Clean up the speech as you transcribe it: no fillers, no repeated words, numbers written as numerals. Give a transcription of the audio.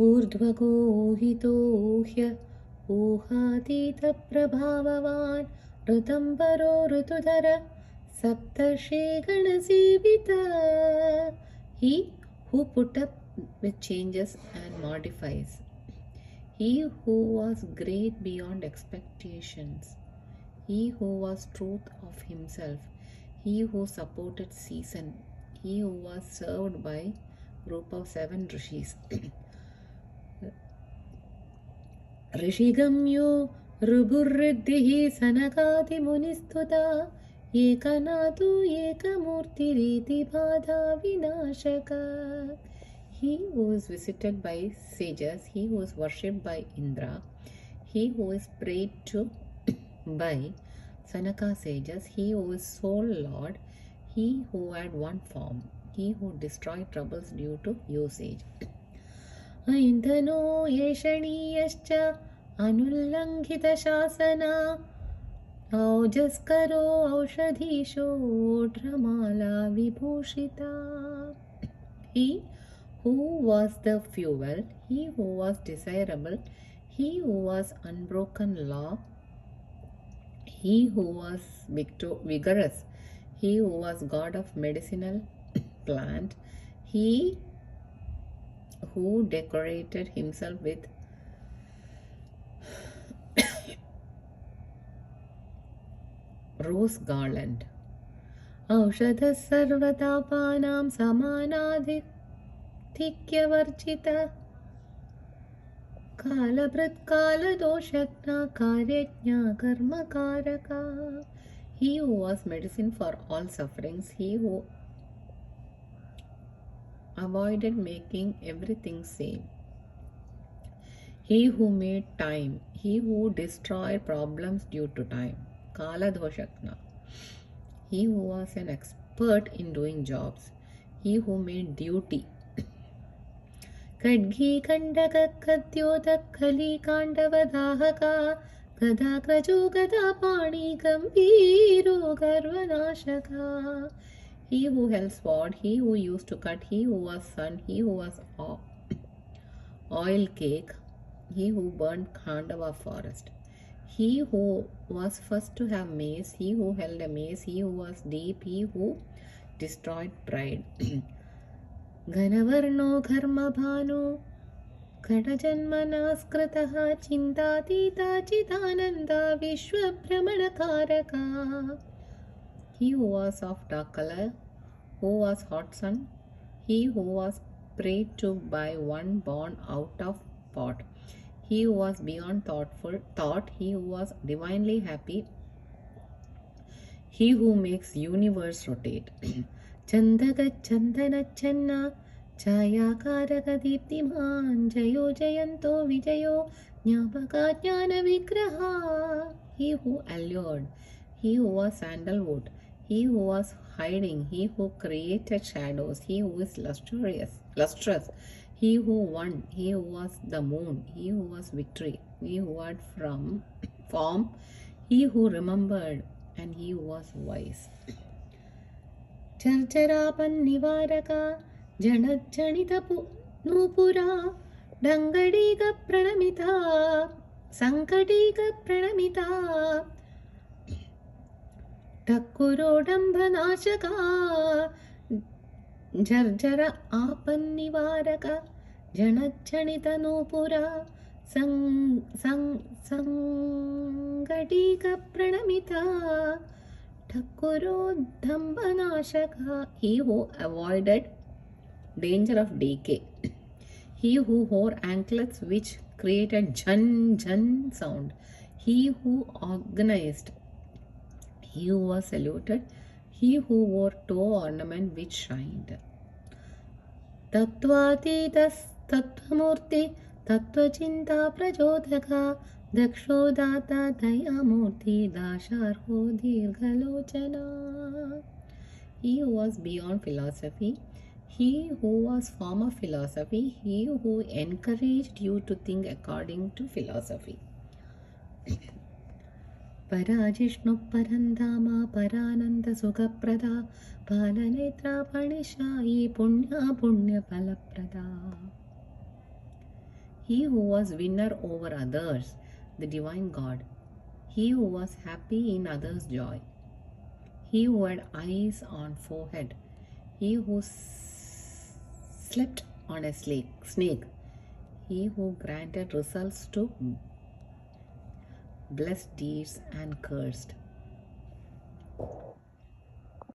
ऊर्ध्वगोहितोह्य ऊहातीतप्रभाववान् ऋतम्बरो ऋतुधर सप्तर्षिगणसेवितः. He who put up with changes and modifies. He who was great beyond expectations. He who was truth of himself. He who supported season. He who was served by group of 7 rishis. ऋषिगम्यो ऋभुर्रिद्धिः सनकादिमुनिस्तुता एकनाथो एकमूर्तिरीति बाधा विनाशका. He who is visited by sages, he who is worshipped by Indra, he who is prayed to by Sanaka sages, he who is sole lord, he who had one form, he who destroyed troubles due to usage. ऐन्धनो येषणीयश्च अनुल्लङ्घितशासना औजस्करो औषधीशो ड्रमाला विभूषिता. He who was the fuel, he who was desirable, he who was unbroken law, he who was vigorous, he who was god of medicinal plant, he who decorated himself with rose garland. औषधः सर्वतापानां समानाधिक्यवर्जितः कालभृत्कालदोषज्ञा कार्यज्ञा कर्मकारका. He who was medicine for all sufferings, he who avoided making everything same, he who made time, he who destroyed problems due to time, Kala Doshakna. He who was an expert in doing jobs, he who made duty. Khadgi खण्डकखद्योतः खलीकाण्डवदाहका गदाग्रजो गदापाणि गम्भीरो गर्वनाशका. He who held sword, he who used to cut, he who was sun, he who was oil cake, he who burned Khandava forest, he who was first to have mace, he who held a mace, he who was deep, he who destroyed pride. घनवर्णो घर्मभानो घटजन्मनास्कृतः चिन्तातीता चिदानन्दा विश्वभ्रमणकारका. He who was of dark color, who was hot sun, he who was prayed to by one born out of pot, he who was beyond thought, he who was divinely happy, he who makes universe rotate. चन्दगच्छन्दनच्छन्ना छायाकारकदीप्तिमान् जयो जयन्तो विजयो ज्ञापकाज्ञानविग्रहा. He who allured, he who was sandalwood, he who was hiding, he who created shadows, he who is lustrous, he who won, he who was the moon, he who was victory, he who had form, he who remembered, and he who was wise. चर्चरापन्निवारका जनज्जनितनूपुरा डङ्गडीगप्रणमिता सङ्कटीगप्रणमिता ठक्कुरोडम्बनाशका. झर्झर आपन्निवारक जनज्जनितनूपुरा सङ्कटीगप्रणमिता Thakurodhambanashaka. He who avoided danger of decay. He who wore anklets which created jan jan sound. He who organized. He who was saluted. He who wore toe ornament which shined. Tattvatitas tattvamurti tattvachinta prajodhaka दक्षो दाता दयामूर्ति दाशार्हो दीर्घलोचना. He who was beyond philosophy, he who was form of philosophy, he who encouraged you to think according to philosophy. पराजिष्णु परन्धामा परानन्द सुखप्रदा बालनेत्रा पणिशायी पुण्या पुण्यफलप्रदा. he who was winner over others, the divine God, he who was happy in others' joy, he who had eyes on forehead, he who slept on a snake, he who granted results to blessed deeds and cursed,